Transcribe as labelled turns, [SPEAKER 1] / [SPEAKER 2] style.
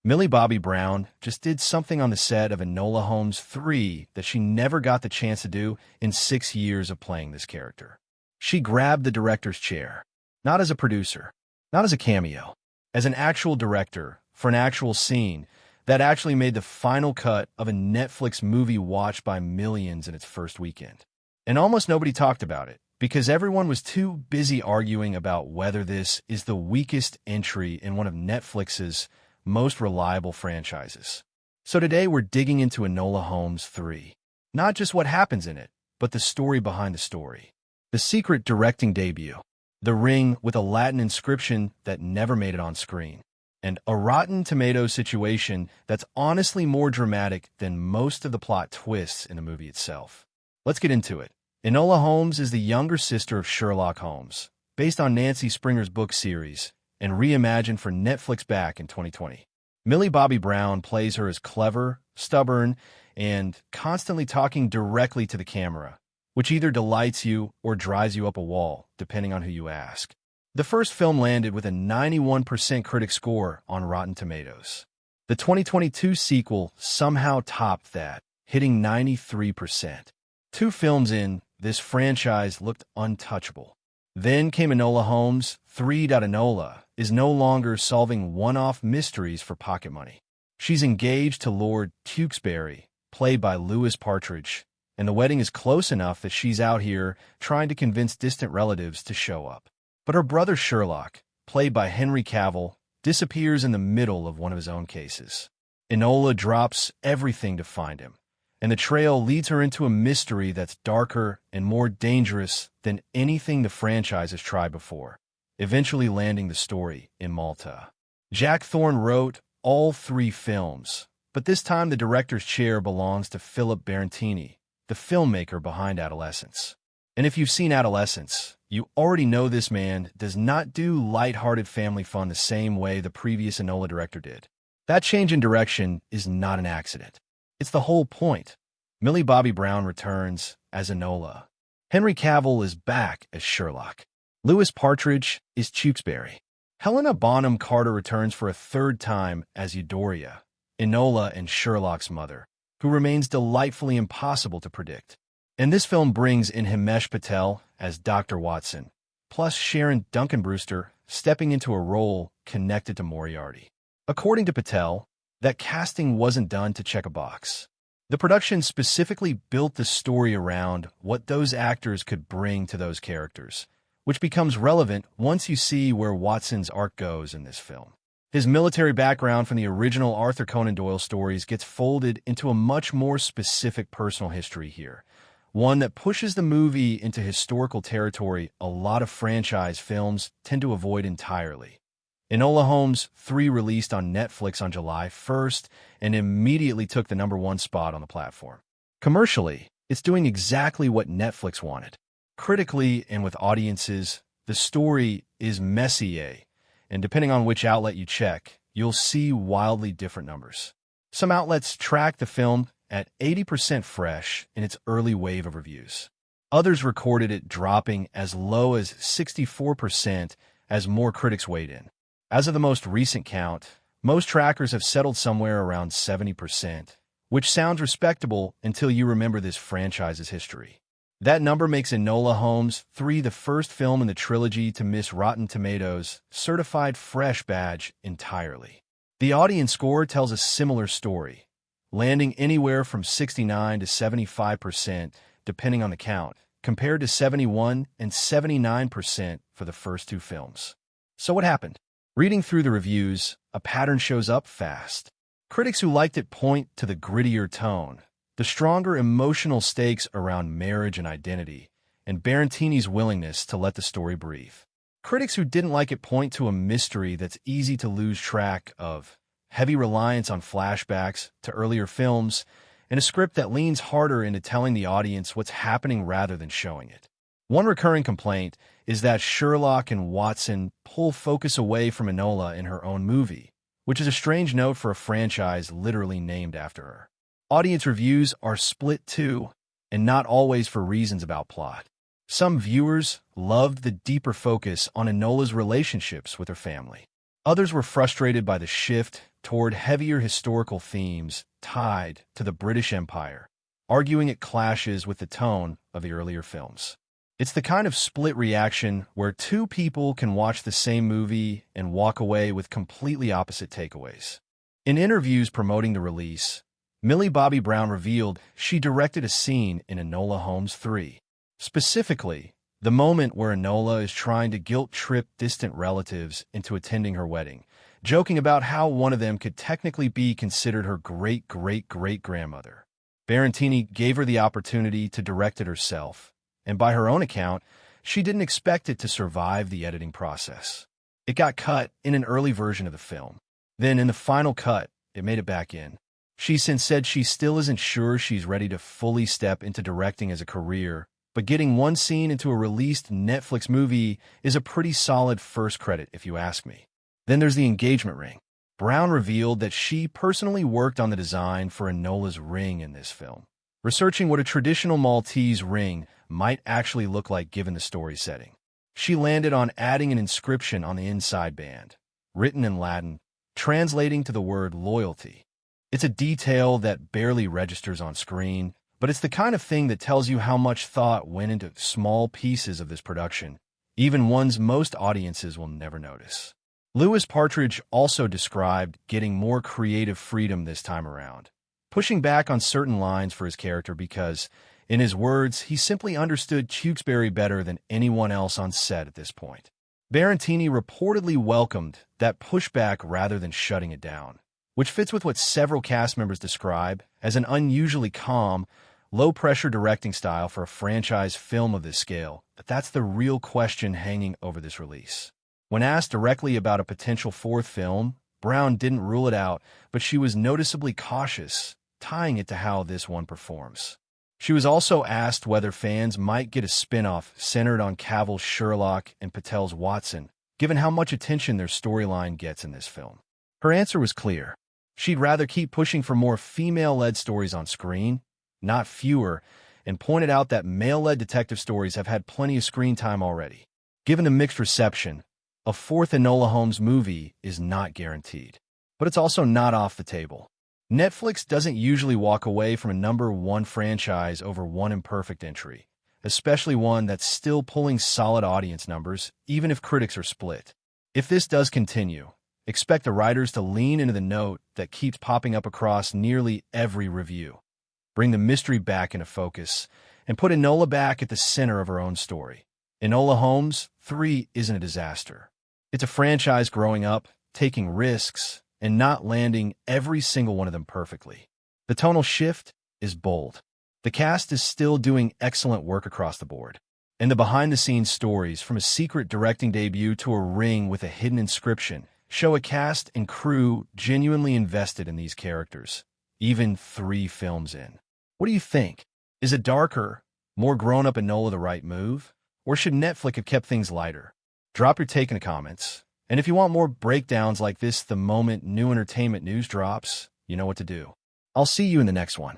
[SPEAKER 1] Millie Bobby Brown just did something on the set of Enola Holmes 3 that she never got the chance to do in 6 years of playing this character. She grabbed the director's chair, not as a producer, not as a cameo, as an actual director for an actual scene that actually made the final cut of a Netflix movie watched by millions in its first weekend. And almost nobody talked about it, because everyone was too busy arguing about whether this is the weakest entry in one of Netflix's most reliable franchises. So today we're digging into Enola Holmes 3. Not just what happens in it, but the story behind the story. The secret directing debut. The ring with a Latin inscription that never made it on screen. And a Rotten Tomatoes situation that's honestly more dramatic than most of the plot twists in the movie itself. Let's get into it. Enola Holmes is the younger sister of Sherlock Holmes, based on Nancy Springer's book series, and reimagined for Netflix back in 2020. Millie Bobby Brown plays her as clever, stubborn, and constantly talking directly to the camera, which either delights you or drives you up a wall, depending on who you ask. The first film landed with a 91% critic score on Rotten Tomatoes. The 2022 sequel somehow topped that, hitting 93%. 2 films in, this franchise looked untouchable. Then came Enola Holmes 3. Enola is no longer solving one-off mysteries for pocket money. She's engaged to Lord Tewkesbury, played by Louis Partridge, and the wedding is close enough that she's out here trying to convince distant relatives to show up. But her brother Sherlock, played by Henry Cavill, disappears in the middle of one of his own cases. Enola drops everything to find him, and the trail leads her into a mystery that's darker and more dangerous than anything the franchise has tried before, eventually landing the story in Malta. Jack Thorne wrote all 3 films, but this time the director's chair belongs to Philip Barantini, the filmmaker behind Adolescence. And if you've seen Adolescence, you already know this man does not do lighthearted family fun the same way the previous Enola director did. That change in direction is not an accident. It's the whole point. Millie Bobby Brown returns as Enola. Henry Cavill is back as Sherlock. Louis Partridge is Tewkesbury. Helena Bonham Carter returns for a 3rd time as Eudora, Enola and Sherlock's mother, who remains delightfully impossible to predict. And this film brings in Himesh Patel as Dr. Watson, plus Sharon Duncan Brewster stepping into a role connected to Moriarty. According to Patel, that casting wasn't done to check a box. The production specifically built the story around what those actors could bring to those characters, which becomes relevant once you see where Watson's arc goes in this film. His military background from the original Arthur Conan Doyle stories gets folded into a much more specific personal history here, one that pushes the movie into historical territory a lot of franchise films tend to avoid entirely. Enola Holmes 3 released on Netflix on July 1st and immediately took the #1 spot on the platform. Commercially, it's doing exactly what Netflix wanted. Critically and with audiences, the story is messy, and depending on which outlet you check, you'll see wildly different numbers. Some outlets track the film at 80% fresh in its early wave of reviews. Others recorded it dropping as low as 64% as more critics weighed in. As of the most recent count, most trackers have settled somewhere around 70%, which sounds respectable until you remember this franchise's history. That number makes Enola Holmes 3 the first film in the trilogy to miss Rotten Tomatoes' certified fresh badge entirely. The audience score tells a similar story, landing anywhere from 69 to 75% depending on the count, compared to 71 and 79% for the first 2 films. So what happened? Reading through the reviews, a pattern shows up fast. Critics who liked it point to the grittier tone, the stronger emotional stakes around marriage and identity, and Barantini's willingness to let the story breathe. Critics who didn't like it point to a mystery that's easy to lose track of, heavy reliance on flashbacks to earlier films, and a script that leans harder into telling the audience what's happening rather than showing it. One recurring complaint is that Sherlock and Watson pull focus away from Enola in her own movie, which is a strange note for a franchise literally named after her. Audience reviews are split too, and not always for reasons about plot. Some viewers loved the deeper focus on Enola's relationships with her family. Others were frustrated by the shift toward heavier historical themes tied to the British Empire, arguing it clashes with the tone of the earlier films. It's the kind of split reaction where two people can watch the same movie and walk away with completely opposite takeaways. In interviews promoting the release, Millie Bobby Brown revealed she directed a scene in Enola Holmes 3. Specifically, the moment where Enola is trying to guilt-trip distant relatives into attending her wedding, joking about how one of them could technically be considered her great-great-great-grandmother. Barantini gave her the opportunity to direct it herself, and by her own account, she didn't expect it to survive the editing process. It got cut in an early version of the film. Then, in the final cut, it made it back in. She since said she still isn't sure she's ready to fully step into directing as a career, but getting one scene into a released Netflix movie is a pretty solid first credit, if you ask me. Then there's the engagement ring. Brown revealed that she personally worked on the design for Enola's ring in this film, researching what a traditional Maltese ring might actually look like given the story setting. She landed on adding an inscription on the inside band, written in Latin, translating to the word loyalty. It's a detail that barely registers on screen, but it's the kind of thing that tells you how much thought went into small pieces of this production, even ones most audiences will never notice. Lewis Partridge also described getting more creative freedom this time around, pushing back on certain lines for his character because, in his words, he simply understood Tewksbury better than anyone else on set at this point. Barantini reportedly welcomed that pushback rather than shutting it down, which fits with what several cast members describe as an unusually calm, low-pressure directing style for a franchise film of this scale. But that's the real question hanging over this release. When asked directly about a potential fourth film, Brown didn't rule it out, but she was noticeably cautious, tying it to how this one performs. She was also asked whether fans might get a spin-off centered on Cavill's Sherlock and Patel's Watson, given how much attention their storyline gets in this film. Her answer was clear. She'd rather keep pushing for more female-led stories on screen, not fewer, and pointed out that male-led detective stories have had plenty of screen time already. Given the mixed reception, a fourth Enola Holmes movie is not guaranteed, but it's also not off the table. Netflix doesn't usually walk away from a #1 franchise over one imperfect entry, especially one that's still pulling solid audience numbers, even if critics are split. If this does continue, expect the writers to lean into the note that keeps popping up across nearly every review. Bring the mystery back into focus, and put Enola back at the center of her own story. Enola Holmes 3 isn't a disaster. It's a franchise growing up, taking risks, and not landing every single one of them perfectly. The tonal shift is bold. The cast is still doing excellent work across the board. And the behind-the-scenes stories, from a secret directing debut to a ring with a hidden inscription, show a cast and crew genuinely invested in these characters, even 3 films in. What do you think? Is a darker, more grown-up Enola the right move? Or should Netflix have kept things lighter? Drop your take in the comments. And if you want more breakdowns like this the moment new entertainment news drops, you know what to do. I'll see you in the next one.